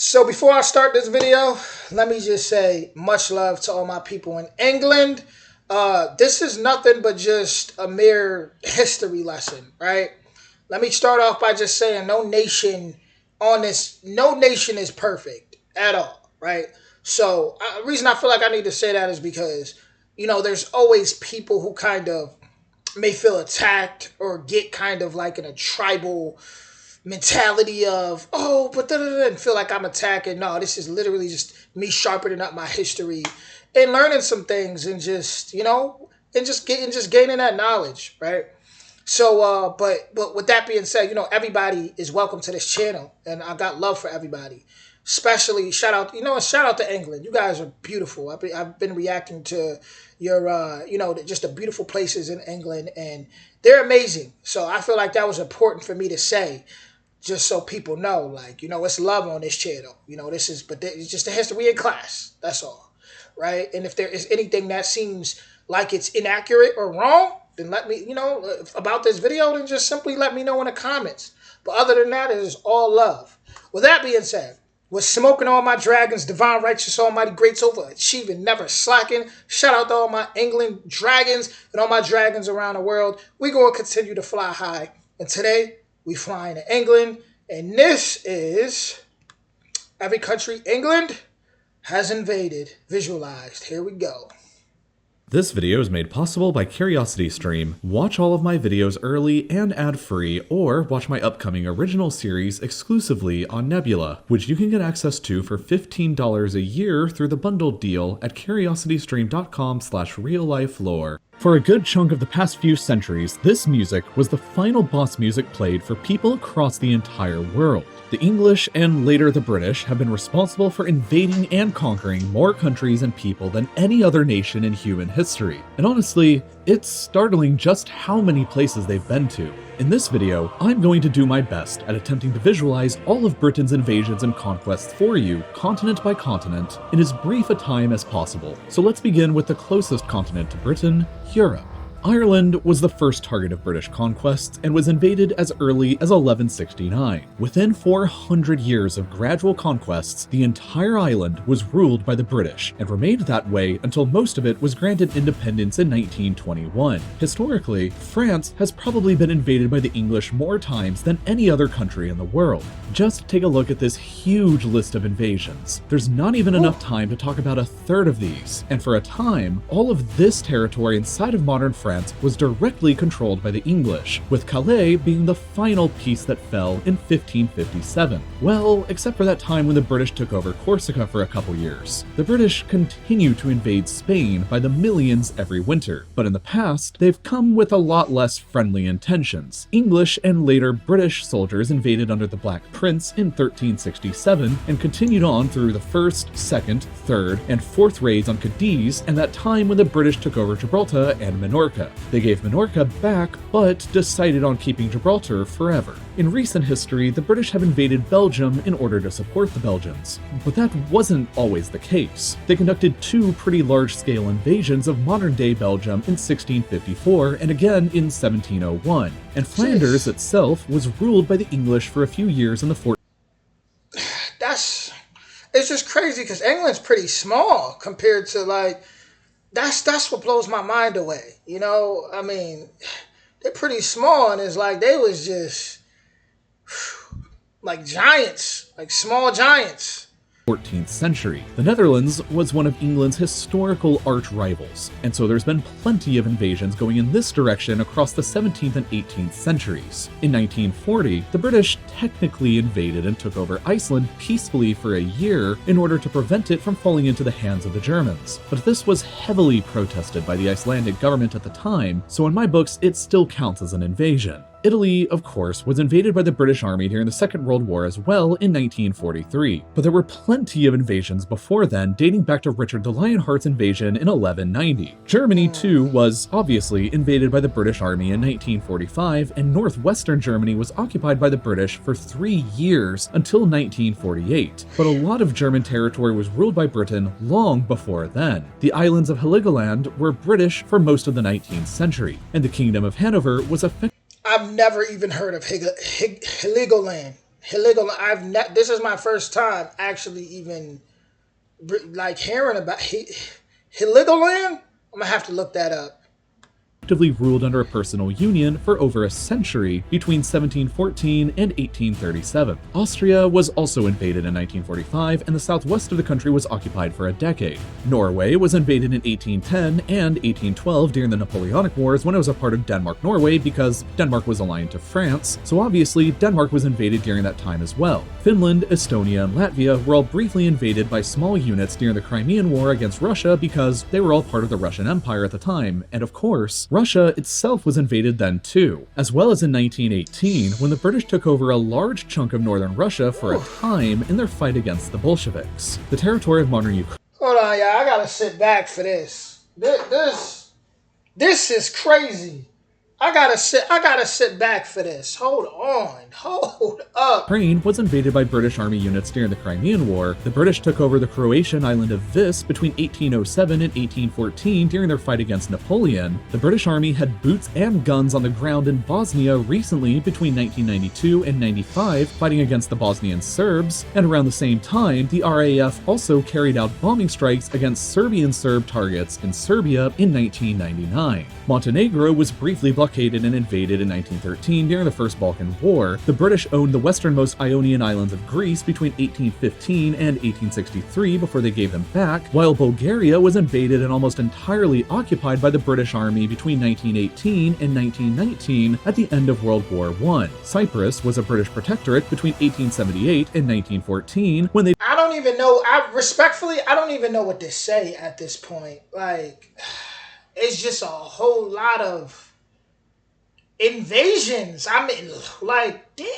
So before I start this video, let me just say much love to all my people in England. This is nothing but just a mere history lesson, right? Let me start off by just saying no nation is perfect at all, right? So the reason I feel like I need to say that is because, there's always people who kind of may feel attacked or get kind of like in a tribal mentality of, oh, but and feel like I'm attacking. No, this is literally just me sharpening up my history and learning some things and just, and just gaining that knowledge, right? So, but with that being said, everybody is welcome to this channel, and I got love for everybody. Especially shout out to England. You guys are beautiful. I've been reacting to your, just the beautiful places in England, and they're amazing. So I feel like that was important for me to say, just so people know, like, it's love on this channel. It's just a history in class. That's all, right? And if there is anything that seems like it's inaccurate or wrong, then let me, about this video, then just simply let me know in the comments. But other than that, it is all love. With that being said, with smoking all my dragons, divine, righteous, almighty, greats over achieving, never slacking. Shout out to all my England dragons and all my dragons around the world. We going to continue to fly high. And today, we flying to England. And this is every country England has invaded. Visualized. Here we go. This video is made possible by CuriosityStream. Watch all of my videos early and ad-free, or watch my upcoming original series exclusively on Nebula, which you can get access to for $15 a year through the bundled deal at curiositystream.com/reallifelore. For a good chunk of the past few centuries, this music was the final boss music played for people across the entire world. The English and later the British have been responsible for invading and conquering more countries and people than any other nation in human history. And honestly, it's startling just how many places they've been to. In this video, I'm going to do my best at attempting to visualize all of Britain's invasions and conquests for you, continent by continent, in as brief a time as possible. So let's begin with the closest continent to Britain, Europe. Ireland was the first target of British conquests and was invaded as early as 1169. Within 400 years of gradual conquests, the entire island was ruled by the British and remained that way until most of it was granted independence in 1921. Historically, France has probably been invaded by the English more times than any other country in the world. Just take a look at this huge list of invasions. There's not even enough time to talk about a third of these, and for a time, all of this territory inside of modern France was directly controlled by the English, with Calais being the final piece that fell in 1557. Well, except for that time when the British took over Corsica for a couple years. The British continue to invade Spain by the millions every winter, but in the past, they've come with a lot less friendly intentions. English and later British soldiers invaded under the Black Prince in 1367 and continued on through the first, second, third, and fourth raids on Cadiz and that time when the British took over Gibraltar and Minorca. They gave Minorca back, but decided on keeping Gibraltar forever. In recent history, the British have invaded Belgium in order to support the Belgians, but that wasn't always the case. They conducted two pretty large-scale invasions of modern-day Belgium in 1654 and again in 1701, and Flanders itself was ruled by the English for a few years in the It's just crazy because England's pretty small compared to that's what blows my mind away. I mean, they're pretty small, and it's like they was just like giants, like small giants. 14th century. The Netherlands was one of England's historical arch rivals, and so there's been plenty of invasions going in this direction across the 17th and 18th centuries. In 1940, the British technically invaded and took over Iceland peacefully for a year in order to prevent it from falling into the hands of the Germans. But this was heavily protested by the Icelandic government at the time, so in my books it still counts as an invasion. Italy, of course, was invaded by the British Army during the Second World War as well in 1943, but there were plenty of invasions before then, dating back to Richard the Lionheart's invasion in 1190. Germany, too, was obviously invaded by the British Army in 1945, and northwestern Germany was occupied by the British for 3 years until 1948. But a lot of German territory was ruled by Britain long before then. The islands of Heligoland were British for most of the 19th century, and the Kingdom of Hanover was effectively I've never even heard of Heligoland. Heligoland. This is my first time actually even like hearing about Heligoland. I'm gonna have to look that up. Actively ruled under a personal union for over a century between 1714 and 1837. Austria was also invaded in 1945, and the southwest of the country was occupied for a decade. Norway was invaded in 1810 and 1812 during the Napoleonic Wars when it was a part of Denmark-Norway because Denmark was aligned to France, so obviously Denmark was invaded during that time as well. Finland, Estonia, and Latvia were all briefly invaded by small units during the Crimean War against Russia because they were all part of the Russian Empire at the time, and of course, Russia itself was invaded then too, as well as in 1918 when the British took over a large chunk of northern Russia for a time in their fight against the Bolsheviks. The territory of modern Ukraine. Hold on, y'all. I gotta sit back for this. This is crazy. I gotta sit back for this. Hold on. Hold up. Ukraine was invaded by British Army units during the Crimean War. The British took over the Croatian island of Vis between 1807 and 1814 during their fight against Napoleon. The British Army had boots and guns on the ground in Bosnia recently between 1992 and 95, fighting against the Bosnian Serbs, and around the same time, the RAF also carried out bombing strikes against Serbian Serb targets in Serbia in 1999. Montenegro was briefly blockaded and invaded in 1913 during the First Balkan War. The British owned the westernmost Ionian islands of Greece between 1815 and 1863 before they gave them back, while Bulgaria was invaded and almost entirely occupied by the British Army between 1918 and 1919 at the end of World War I. Cyprus was a British protectorate between 1878 and 1914 when they I don't even know. I don't even know what to say at this point. Like, it's just a whole lot of invasions. I mean, like, dang.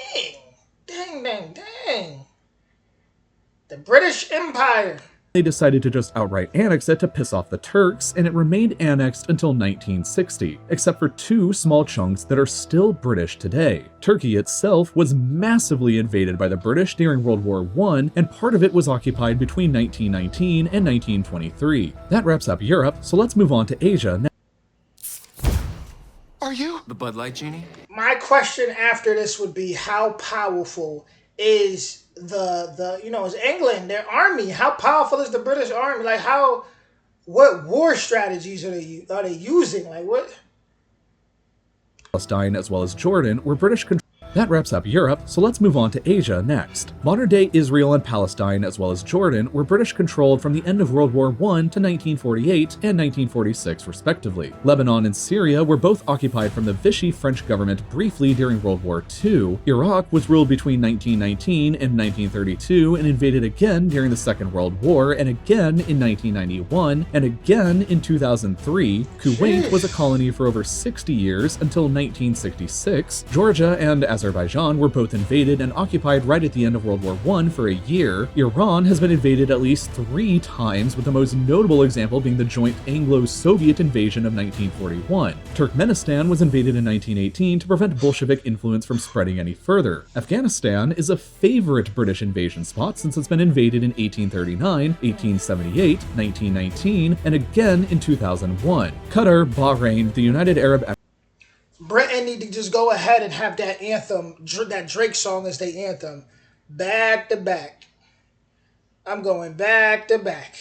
The British Empire. They decided to just outright annex it to piss off the Turks, and it remained annexed until 1960, except for two small chunks that are still British today. Turkey itself was massively invaded by the British during World War I, and part of it was occupied between 1919 and 1923. That wraps up Europe, so let's move on to Asia now. Are you the Bud Light genie? My question after this would be, how powerful is is England, their army? How powerful is the British army? Like, what war strategies are they using? Like, what? Palestine as well as Jordan were British controlled. That wraps up Europe, so let's move on to Asia next. Modern-day Israel and Palestine, as well as Jordan, were British-controlled from the end of World War I to 1948 and 1946, respectively. Lebanon and Syria were both occupied from the Vichy French government briefly during World War II. Iraq was ruled between 1919 and 1932 and invaded again during the Second World War, and again in 1991, and again in 2003. Kuwait was a colony for over 60 years until 1966. Georgia and Azerbaijan were both invaded and occupied right at the end of World War I for a year. Iran has been invaded at least 3 times, with the most notable example being the joint Anglo-Soviet invasion of 1941. Turkmenistan was invaded in 1918 to prevent Bolshevik influence from spreading any further. Afghanistan is a favorite British invasion spot since it's been invaded in 1839, 1878, 1919, and again in 2001. Qatar, Bahrain, the United Arab Emirates. Britain need to just go ahead and have that anthem, that Drake song as their anthem, back to back. I'm going back to back.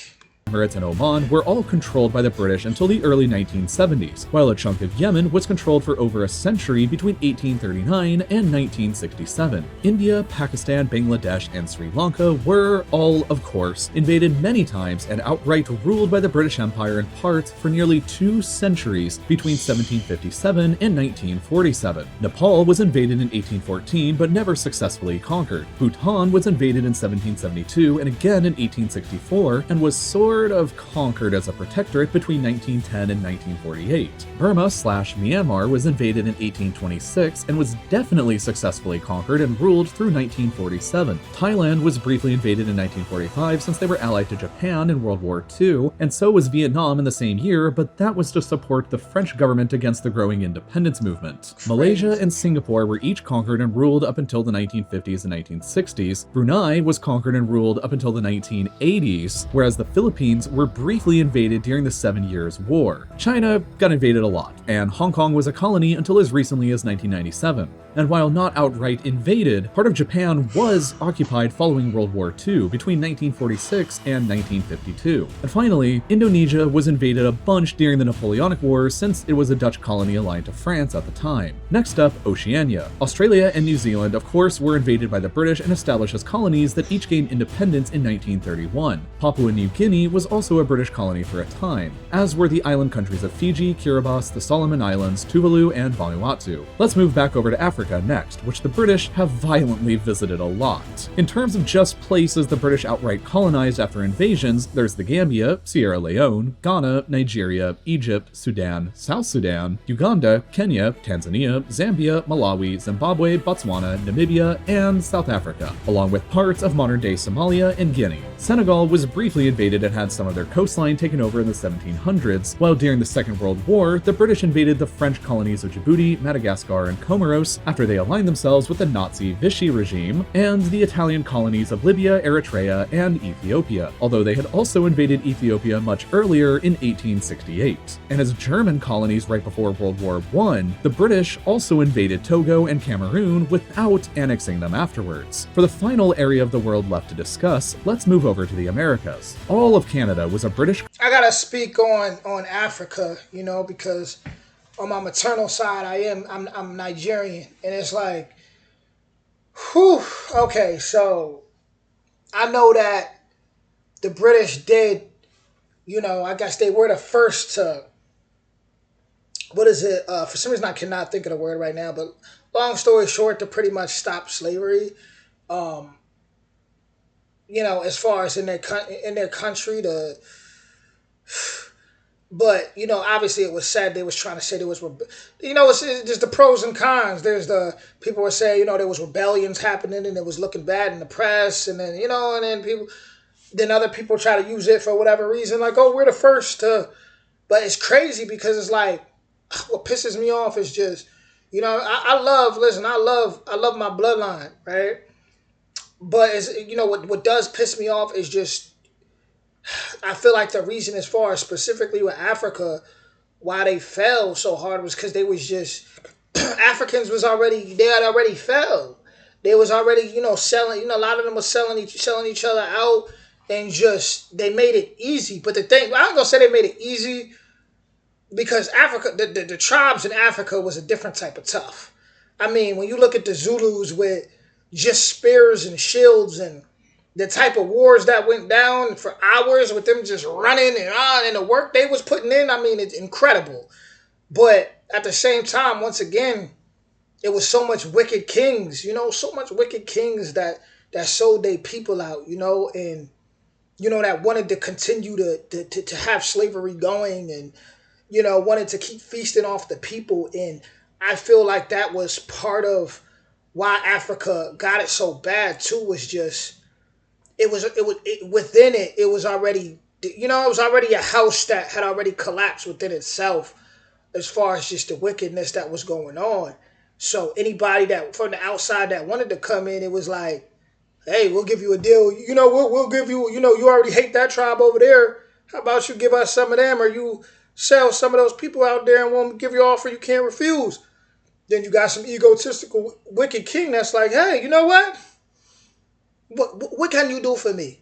Emirates and Oman were all controlled by the British until the early 1970s, while a chunk of Yemen was controlled for over a century between 1839 and 1967. India, Pakistan, Bangladesh, and Sri Lanka were all, of course, invaded many times and outright ruled by the British Empire in parts for nearly 2 centuries between 1757 and 1947. Nepal was invaded in 1814 but never successfully conquered. Bhutan was invaded in 1772 and again in 1864 and was sort of conquered as a protectorate between 1910 and 1948. Burma/Myanmar was invaded in 1826 and was definitely successfully conquered and ruled through 1947. Thailand was briefly invaded in 1945 since they were allied to Japan in World War II, and so was Vietnam in the same year, but that was to support the French government against the growing independence movement. Malaysia and Singapore were each conquered and ruled up until the 1950s and 1960s. Brunei was conquered and ruled up until the 1980s, whereas the Philippines were briefly invaded during the 7 Years' War. China got invaded a lot, and Hong Kong was a colony until as recently as 1997. And while not outright invaded, part of Japan was occupied following World War II between 1946 and 1952. And finally, Indonesia was invaded a bunch during the Napoleonic Wars since it was a Dutch colony aligned to France at the time. Next up, Oceania. Australia and New Zealand, of course, were invaded by the British and established as colonies that each gained independence in 1931. Papua New Guinea was also a British colony for a time, as were the island countries of Fiji, Kiribati, the Solomon Islands, Tuvalu, and Vanuatu. Let's move back over to Africa next, which the British have violently visited a lot. In terms of just places the British outright colonized after invasions, there's the Gambia, Sierra Leone, Ghana, Nigeria, Egypt, Sudan, South Sudan, Uganda, Kenya, Tanzania, Zambia, Malawi, Zimbabwe, Botswana, Namibia, and South Africa, along with parts of modern-day Somalia and Guinea. Senegal was briefly invaded and had some of their coastline taken over in the 1700s, while during the Second World War, the British invaded the French colonies of Djibouti, Madagascar, and Comoros after they aligned themselves with the Nazi Vichy regime, and the Italian colonies of Libya, Eritrea, and Ethiopia, although they had also invaded Ethiopia much earlier in 1868. And as German colonies right before World War I, the British also invaded Togo and Cameroon without annexing them afterwards. For the final area of the world left to discuss, let's move over to the Americas. All of Canada was a British... I gotta speak on Africa, because on my maternal side, I'm Nigerian, and it's like, whew, okay, so I know that the British did, I guess they were the first to, for some reason I cannot think of the word right now, but long story short, to pretty much stop slavery, as far as in their country, but obviously it was sad. They was trying to say there was, it's just the pros and cons. There's the people were saying, there was rebellions happening and it was looking bad in the press, and then and then other people try to use it for whatever reason, like, oh, we're the first to. But it's crazy because it's like, what pisses me off is just, I love my bloodline, right? But it's, what does piss me off is just, I feel like the reason, as far as specifically with Africa, why they fell so hard was because they was just, Africans they had already fell. They was already, selling, a lot of them was selling each other out, and just, they made it easy. But the thing, I ain't gonna say they made it easy, because Africa, the tribes in Africa was a different type of tough. I mean, when you look at the Zulus with just spears and shields, and the type of wars that went down for hours with them just running and the work they was putting in, I mean, it's incredible. But at the same time, once again, it was so much wicked kings, that sold their people out, and, that wanted to continue to have slavery going, and, wanted to keep feasting off the people. And I feel like that was part of why Africa got it so bad too, was just, it was within it. It was already, it was already a house that had already collapsed within itself, as far as just the wickedness that was going on. So anybody that from the outside that wanted to come in, it was like, hey, we'll give you a deal. We'll give you, you already hate that tribe over there. How about you give us some of them, or you sell some of those people out there and we'll give you an offer you can't refuse. Then you got some egotistical, wicked king that's like, hey, you know what? What can you do for me?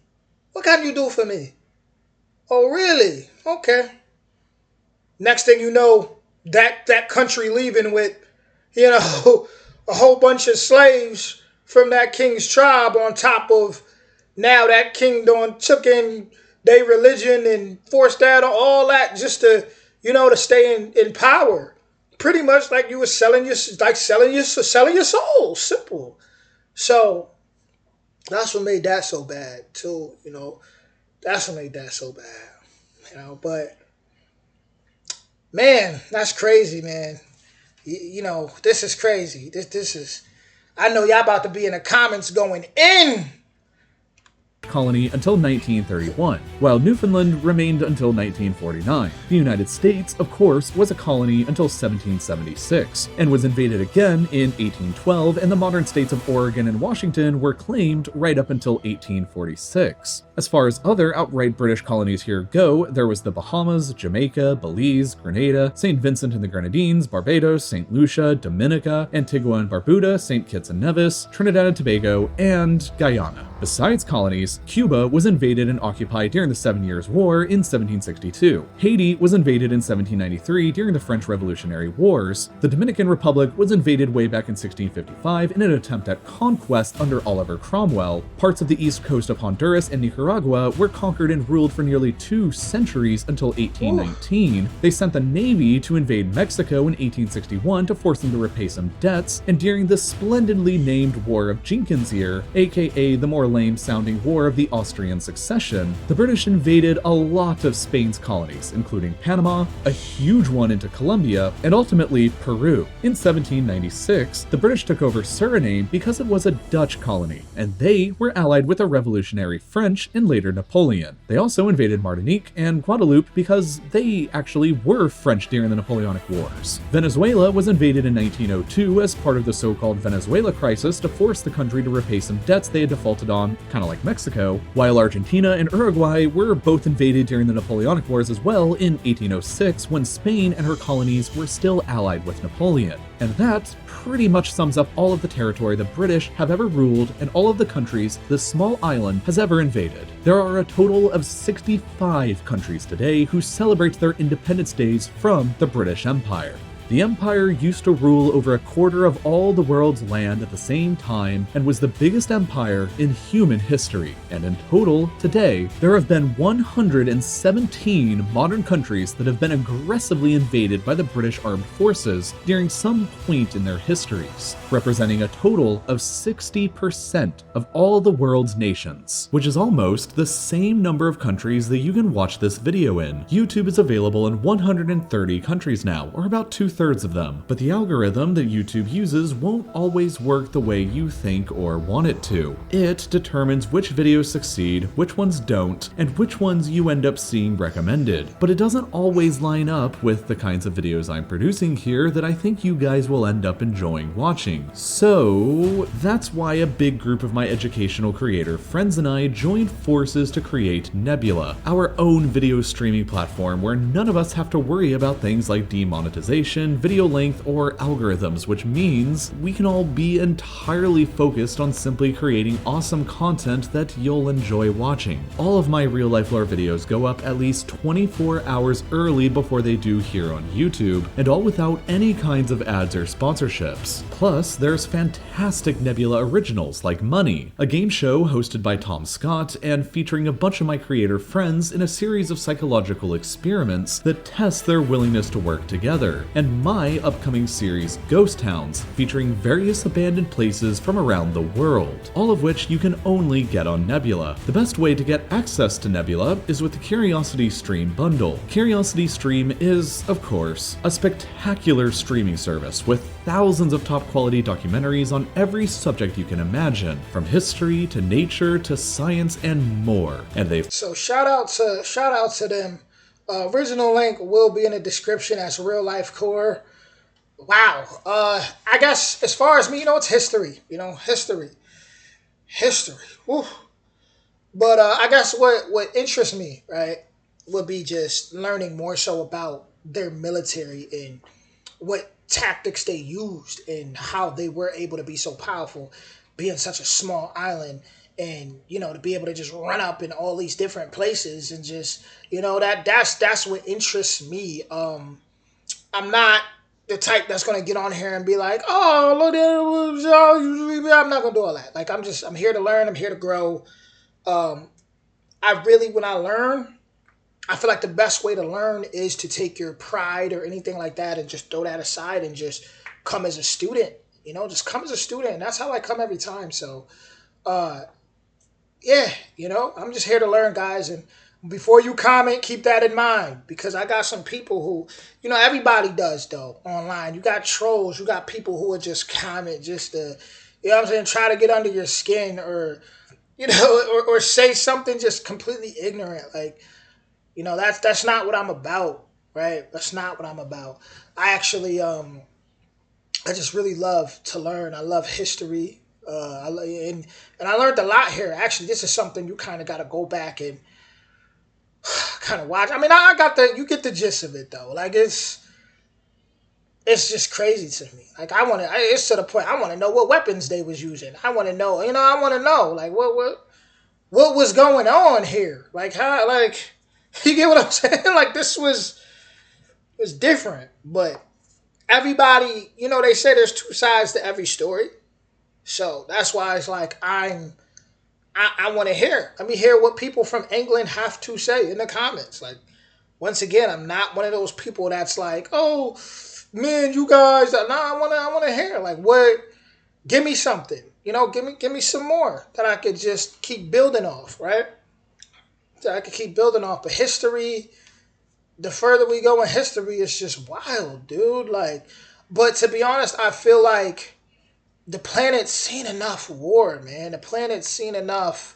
What can you do for me? Oh, really? Okay. Next thing you know, that country leaving with, a whole bunch of slaves from that king's tribe, on top of now that king took in their religion and forced that on all that just to, to stay in power. Pretty much like you were selling your soul. Simple. So that's what made that so bad too. That's what made that so bad. But man, that's crazy, man. This is crazy. This is. I know y'all about to be in the comments going in. Colony until 1931, while Newfoundland remained until 1949. The United States, of course, was a colony until 1776, and was invaded again in 1812, and the modern states of Oregon and Washington were claimed right up until 1846. As far as other outright British colonies here go, there was the Bahamas, Jamaica, Belize, Grenada, St. Vincent and the Grenadines, Barbados, St. Lucia, Dominica, Antigua and Barbuda, St. Kitts and Nevis, Trinidad and Tobago, and Guyana. Besides colonies, Cuba was invaded and occupied during the Seven Years' War in 1762. Haiti was invaded in 1793 during the French Revolutionary Wars. The Dominican Republic was invaded way back in 1655 in an attempt at conquest under Oliver Cromwell. Parts of the east coast of Honduras and Nicaragua were conquered and ruled for nearly 2 centuries until 1819. They sent the Navy to invade Mexico in 1861 to force them to repay some debts, and during the splendidly named War of Jenkins' Year, aka the more lame-sounding War of the Austrian Succession, the British invaded a lot of Spain's colonies, including Panama, a huge one into Colombia, and ultimately Peru. In 1796, the British took over Suriname because it was a Dutch colony, and they were allied with the revolutionary French and later Napoleon. They also invaded Martinique and Guadeloupe because they actually were French during the Napoleonic Wars. Venezuela was invaded in 1902 as part of the so-called Venezuela crisis to force the country to repay some debts they had defaulted on, kind of like Mexico, while Argentina and Uruguay were both invaded during the Napoleonic Wars as well in 1806 when Spain and her colonies were still allied with Napoleon. And that pretty much sums up all of the territory the British have ever ruled and all of the countries this small island has ever invaded. There are a total of 65 countries today who celebrate their independence days from the British Empire. The Empire used to rule over a quarter of all the world's land at the same time and was the biggest empire in human history. And in total, today, there have been 117 modern countries that have been aggressively invaded by the British Armed Forces during some point in their histories, representing a total of 60% of all the world's nations, which is almost the same number of countries that you can watch this video in. YouTube is available in 130 countries now, or about 2/3 of them, but the algorithm that YouTube uses won't always work the way you think or want it to. It determines which videos succeed, which ones don't, and which ones you end up seeing recommended, but it doesn't always line up with the kinds of videos I'm producing here that I think you guys will end up enjoying watching. So that's why a big group of my educational creator friends and I joined forces to create Nebula, our own video streaming platform where none of us have to worry about things like demonetization, video length, or algorithms, which means we can all be entirely focused on simply creating awesome content that you'll enjoy watching. All of my real life lore videos go up at least 24 hours early before they do here on YouTube, and all without any kinds of ads or sponsorships. Plus, there's fantastic Nebula originals like Money, a game show hosted by Tom Scott and featuring a bunch of my creator friends in a series of psychological experiments that test their willingness to work together, and my upcoming series Ghost Towns, featuring various abandoned places from around the world, all of which you can only get on Nebula. The best way to get access to Nebula is with the Curiosity Stream bundle. Curiosity Stream is, of course, a spectacular streaming service with thousands of top quality documentaries on every subject you can imagine, from history to nature to science and more. And they've So shout out to them. Original link will be in the description as real life core. Wow. I guess as far as me, it's history. History. Woo. But I guess what interests me, right, would be just learning more so about their military and what tactics they used and how they were able to be so powerful, being such a small island, and to be able to just run up in all these different places and just that's what interests me. I'm not the type that's gonna get on here and be like, oh, look at I'm not gonna do all that. Like, I'm here to learn, I'm here to grow. When I learn, I feel like the best way to learn is to take your pride or anything like that and just throw that aside and just come as a student. Just come as a student. And that's how I come every time. So yeah, I'm just here to learn, guys. And before you comment, keep that in mind, because I got some people who, everybody does though online. You got trolls, you got people who will just comment just to, try to get under your skin, or, or say something just completely ignorant. Like, that's not what I'm about, right? That's not what I'm about. I actually, I just really love to learn. I love history. And I learned a lot here. Actually, this is something you kind of got to go back and kind of watch. I mean, I got the you get the gist of it though. Like it's just crazy to me. Like it's to the point I want to know what weapons they was using. I want to know, I want to know like what was going on here. Like how like you get what I'm saying? Like this was different, but everybody, they say there's two sides to every story. So that's why it's like I want to hear. Let me hear what people from England have to say in the comments. Like once again, I'm not one of those people that's like, oh man, you guys. No, I want to hear like what. Give me something. Give me some more that I could just keep building off. Right. That I could keep building off. But history, the further we go in history, it's just wild, dude. Like, but to be honest, I feel like the planet's seen enough war, man. The planet's seen enough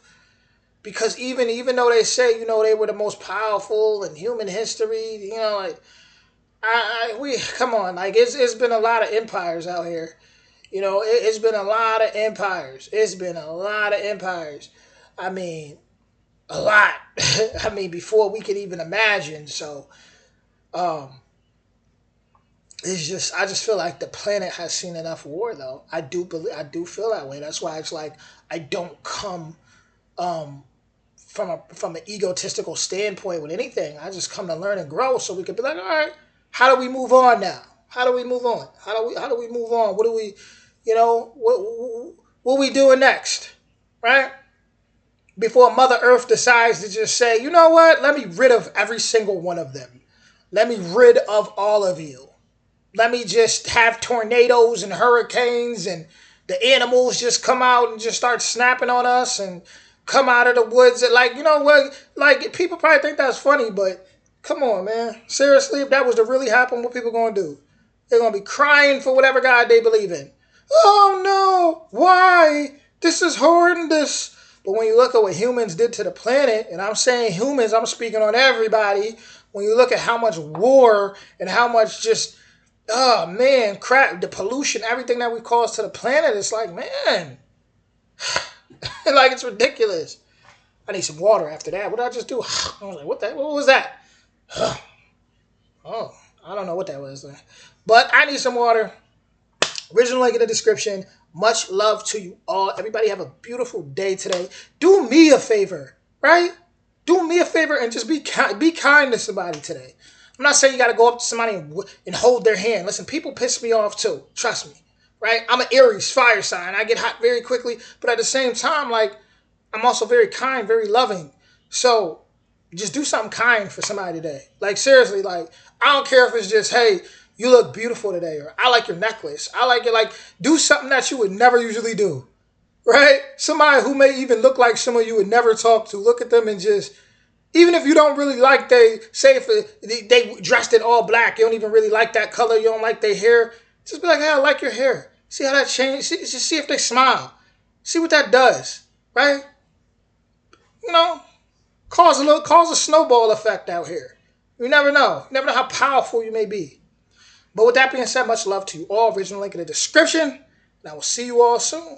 because even though they say they were the most powerful in human history, like we come on, like it's been a lot of empires out here. It's been a lot of empires. It's been a lot of empires. I mean, a lot. I mean, before we could even imagine. So, um, I just feel like the planet has seen enough war, though. I do feel that way. That's why it's like I don't come um, from an egotistical standpoint with anything. I just come to learn and grow, so we could be like, all right, how do we move on now? How do we move on? How do we move on? What do we, what we doing next, right? Before Mother Earth decides to just say, you know what? Let me rid of every single one of them. Let me rid of all of you. Let me just have tornadoes and hurricanes and the animals just come out and just start snapping on us and come out of the woods. And like, you know what? Like, people probably think that's funny, but come on, man. Seriously, if that was to really happen, what people going to do? They're going to be crying for whatever God they believe in. Oh, no. Why? This is horrendous. But when you look at what humans did to the planet, and I'm saying humans, I'm speaking on everybody. When you look at how much war and how much just oh man, crap, the pollution, everything that we cause to the planet, it's like, man, like it's ridiculous. I need some water after that. What did I just do? I was like, what was that? Oh, I don't know what that was. But I need some water. Original link in the description. Much love to you all. Everybody have a beautiful day today. Do me a favor, right? Do me a favor and just be kind to somebody today. I'm not saying you got to go up to somebody and hold their hand. Listen, people piss me off too. Trust me, right? I'm an Aries fire sign. I get hot very quickly, but at the same time, like I'm also very kind, very loving. So just do something kind for somebody today. Like seriously, like I don't care if it's just, hey, you look beautiful today, or I like your necklace. I like it. Like do something that you would never usually do, right? Somebody who may even look like someone you would never talk to. Look at them and just even if you don't really like they say if they dressed in all black, you don't even really like that color, you don't like their hair, just be like, hey, I like your hair. See how that changes? Just see if they smile. See what that does, right? You know, cause a snowball effect out here. You never know. You never know how powerful you may be. But with that being said, much love to you all. Original link in the description. And I will see you all soon.